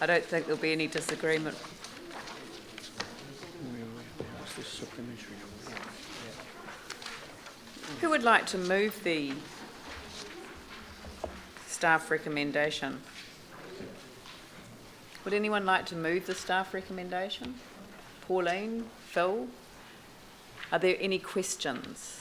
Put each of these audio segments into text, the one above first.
I don't think there'll be any disagreement. Who would like to move the staff recommendation? Would anyone like to move the staff recommendation? Pauline, Phil? Are there any questions?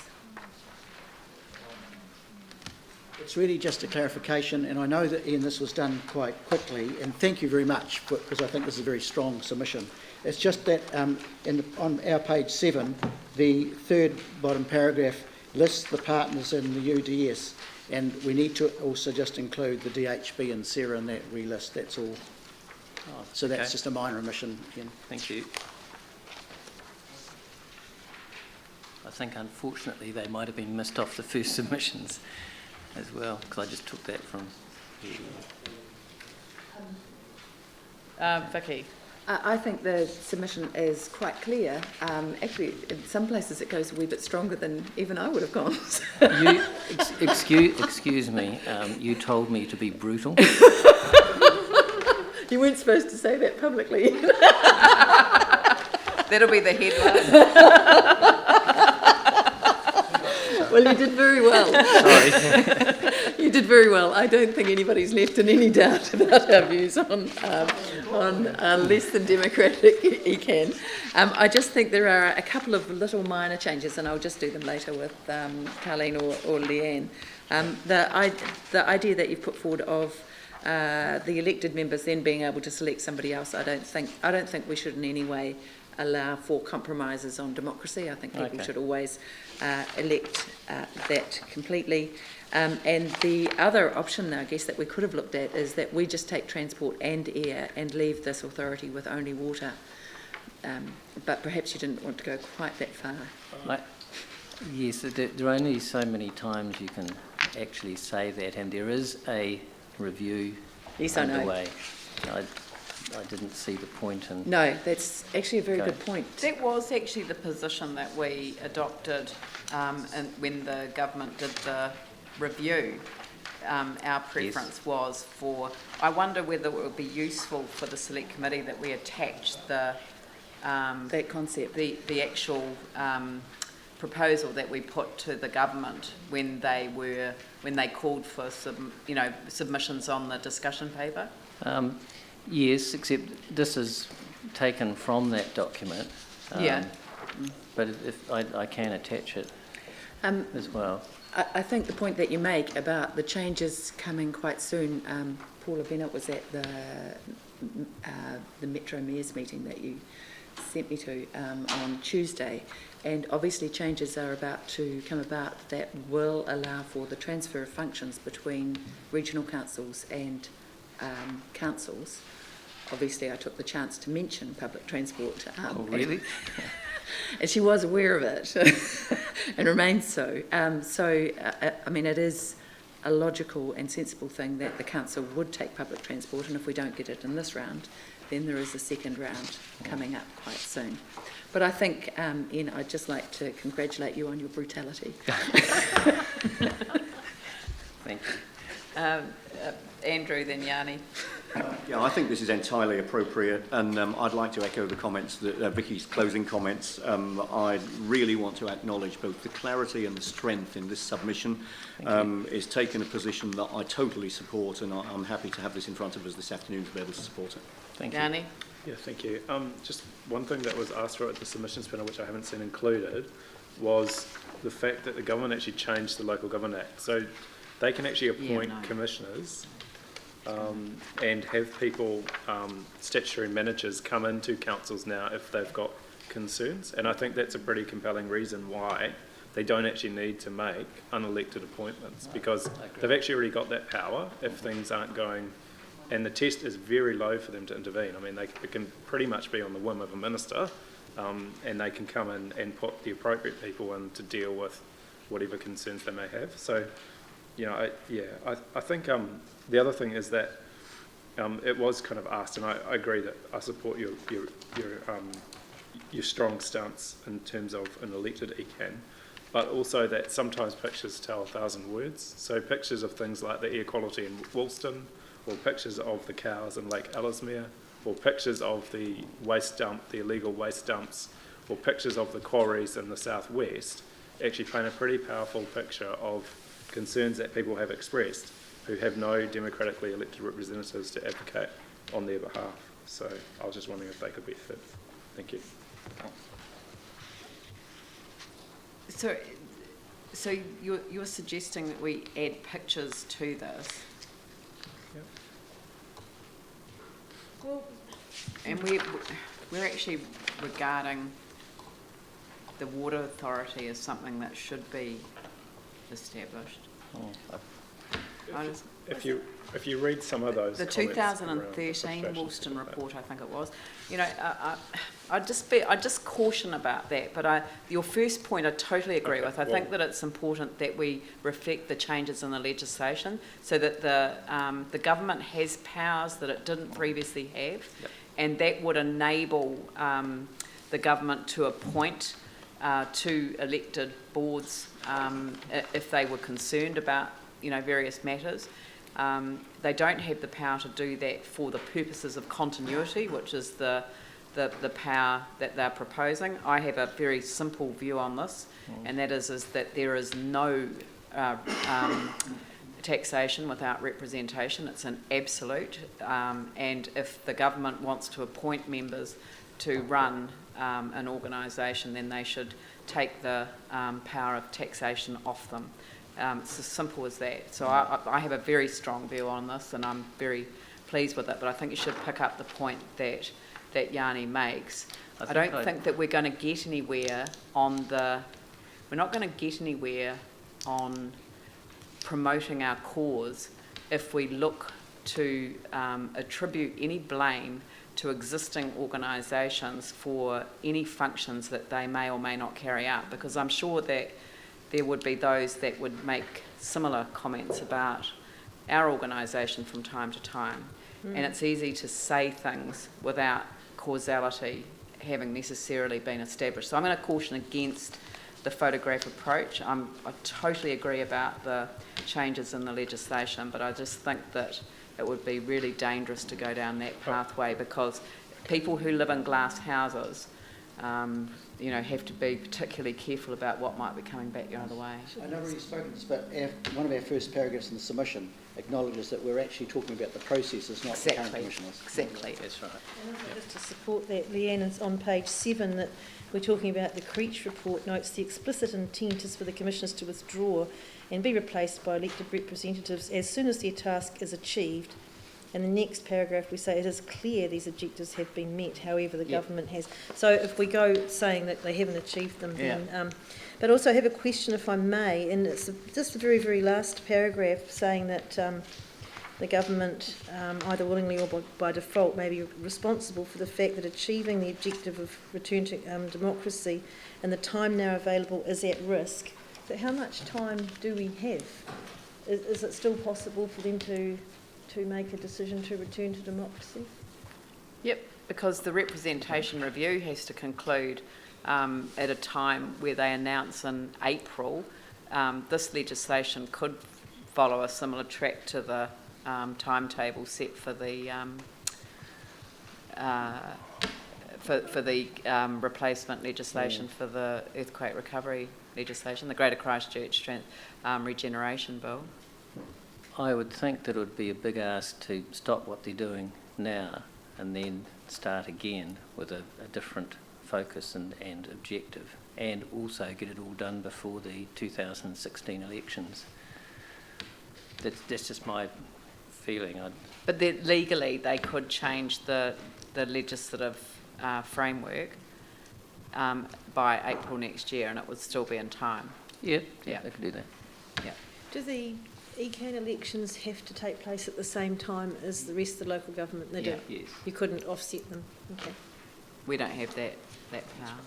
It's really just a clarification, and I know that, Ian, this was done quite quickly, and thank you very much, because I think this is a very strong submission. It's just that on our page 7, the third bottom paragraph lists the partners in the UDS, and we need to also just include the DHB and Sarah in that relist, that's all. So that's just a minor omission, Ian. Thank you. I think unfortunately they might have been missed off the first submissions as well, because I just took that from Vicky? I think the submission is quite clear. Actually, in some places it goes a wee bit stronger than even I would have gone. you, excuse me, you told me to be brutal. You weren't supposed to say that publicly. That'll be the headline. Well, you did very well. Sorry. You did very well. I don't think anybody's left in any doubt about our views on less than democratic ECAN. I just think there are a couple of little minor changes, and I'll just do them later with Carleen or Leanne. The idea that you've put forward of the elected members then being able to select somebody else, I don't think we should in any way allow for compromises on democracy. I think people should always elect that completely. And the other option, I guess, that we could have looked at is that we just take transport and air and leave this authority with only water. But perhaps you didn't want to go quite that far. Yes, there are only so many times you can actually say that, and there is a review underway. I didn't see the point in... No, that's actually a very good point. That was actually the position that we adopted when the government did the review. Our preference was for... I wonder whether it would be useful for the select committee that we attach the... that concept. The actual proposal that we put to the government when they called for submissions on the discussion paper. Yes, except this is taken from that document. But if I can attach it as well. I think the point that you make about the changes coming quite soon, Paula Bennett was at the Metro Mayor's meeting that you sent me to on Tuesday, and obviously changes are about to come about that will allow for the transfer of functions between regional councils and councils. Obviously I took the chance to mention public transport. Oh, really? And she was aware of it and remains so. I mean, it is a logical and sensible thing that the council would take public transport, and if we don't get it in this round, then there is a second round coming up quite soon. But I think, Ian, I'd just like to congratulate you on your brutality. Thank you. Andrew, then Yanni. Yeah, I think this is entirely appropriate, and I'd like to echo the comments, that Vicky's closing comments. I really want to acknowledge both the clarity and the strength in this submission. It's taken a position that I totally support, and I'm happy to have this in front of us this afternoon to be able to support it. Thank you. Yanni? Yeah, thank you. Just one thing that was asked for at the submissions panel, which I haven't seen included, was the fact that the government actually changed the Local Government Act. So they can actually appoint commissioners and have people, statutory managers, come into councils now if they've got concerns. And I think that's a pretty compelling reason why they don't actually need to make unelected appointments, because they've actually already got that power if things aren't going, and the test is very low for them to intervene. I mean, it can pretty much be on the whim of a minister, and they can come in and put the appropriate people in to deal with whatever concerns they may have. So, you know, I think the other thing is that it was kind of asked, and I agree that I support your strong stance in terms of an elected ECAN, but also that sometimes pictures tell 1,000 words. So pictures of things like the air quality in Woolston or pictures of the cows in Lake Ellesmere, or pictures of the waste dump, the illegal waste dumps, or pictures of the quarries in the southwest, actually paint a pretty powerful picture of concerns that people have expressed who have no democratically elected representatives to advocate on their behalf. So I was just wondering if they could be fit. Thank you. So you're suggesting that we add pictures to this? Yep. Well, and we're actually regarding the Water Authority as something that should be established. If you read some of those, the comments 2013 around Woolston report, I think it was. You know, I just caution about that. But your first point, I totally agree with. I think that it's important that we reflect the changes in the legislation, so that the government has powers that it didn't previously have, and that would enable the government to appoint 2 elected boards if they were concerned about, you know, various matters. They don't have the power to do that for the purposes of continuity, which is the power that they're proposing. I have a very simple view on this, and that is that there is no taxation without representation. It's an absolute, and if the government wants to appoint members to run an organisation, then they should take the power of taxation off them. It's as simple as that. So I have a very strong view on this, and I'm very pleased with it, but I think you should pick up the point that Yanni makes. I don't think that we're going to get anywhere on we're not going to get anywhere on promoting our cause if we look to attribute any blame to existing organisations for any functions that they may or may not carry out, because I'm sure that there would be those that would make similar comments about our organisation from time to time. And it's easy to say things without causality having necessarily been established. So I'm going to caution against the photograph approach. I totally agree about the changes in the legislation, but I just think that it would be really dangerous to go down that pathway, because people who live in glass houses you know, have to be particularly careful about what might be coming back the other way. I know we've spoken this, but one of our first paragraphs in the submission acknowledges that we're actually talking about the processes, not the current commissioners. Exactly. That's right. And also just to support that, Leanne, is on page 7 that we're talking about the Creech report notes the explicit intent is for the commissioners to withdraw and be replaced by elected representatives as soon as their task is achieved. And the next paragraph we say it is clear these objectives have been met, however the government has. So if we go saying that they haven't achieved them, then... but also I have a question, if I may, and it's just the very, very last paragraph saying that the government, either willingly or by default, may be responsible for the fact that achieving the objective of return to democracy and the time now available is at risk. So how much time do we have? Is it still possible for them to make a decision to return to democracy? Yep, because the representation review has to conclude at a time where they announce in April. This legislation could follow a similar track to the timetable set for the replacement legislation for the earthquake recovery legislation, the Greater Christchurch Regeneration Bill. I would think that it would be a big ask to stop what they're doing now and then start again with a different focus and objective, and also get it all done before the 2016 elections. That's just my feeling. But legally they could change the legislative framework by April next year, and it would still be in time. Yeah, they could do that. Yeah. Do the ECAN elections have to take place at the same time as the rest of the local government? They do? Yes. You couldn't offset them? Okay. We don't have that power.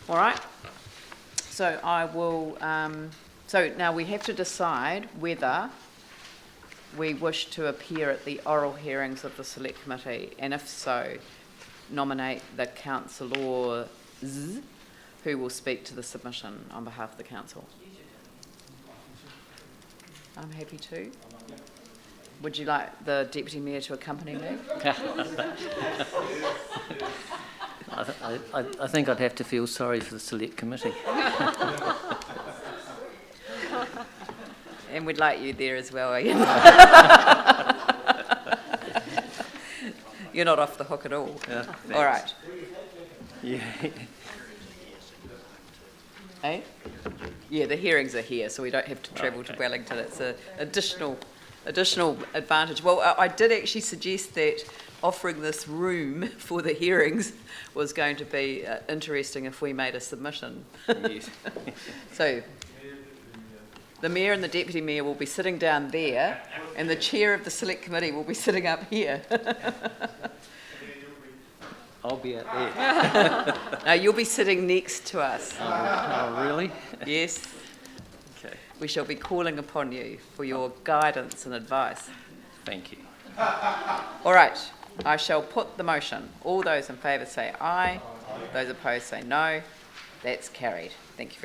All right. So I will... so now we have to decide whether we wish to appear at the oral hearings of the Select Committee, and if so, nominate the councillors who will speak to the submission on behalf of the council. I'm happy to. Would you like the Deputy Mayor to accompany me? I think I'd have to feel sorry for the select committee. And we'd like you there as well, Ian. You're not off the hook at all. All right. Yeah. Eh? Yeah, the hearings are here, so we don't have to travel to Wellington. It's an additional advantage. Well, I did actually suggest that offering this room for the hearings was going to be interesting if we made a submission. Yes. So the Mayor and the Deputy Mayor will be sitting down there, and the Chair of the Select Committee will be sitting up here. I'll be out there. No, you'll be sitting next to us. Oh, really? Yes. Okay. We shall be calling upon you for your guidance and advice. Thank you. All right, I shall put the motion. All those in favour say aye. Those opposed say no. That's carried. Thank you very much.